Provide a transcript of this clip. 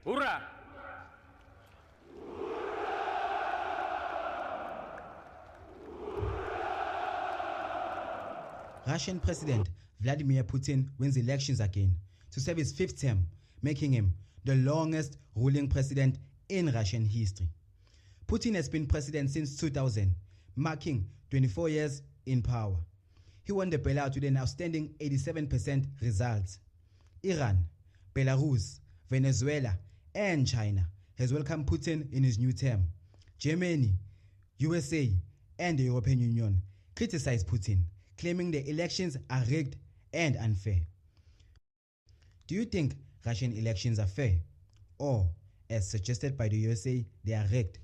Hurrah! Russian President Vladimir Putin wins elections again to serve his 5th term, making him the longest ruling president in Russian history. Putin has been president since 2000, marking 24 years in power. He won the bailout with an outstanding 87% results. Iran, Belarus, Venezuela, and China has welcomed Putin in his new term. Germany, USA, and the European Union criticized Putin, claiming the elections are rigged and unfair. Do you think Russian elections are fair? Or, as suggested by the USA, they are rigged?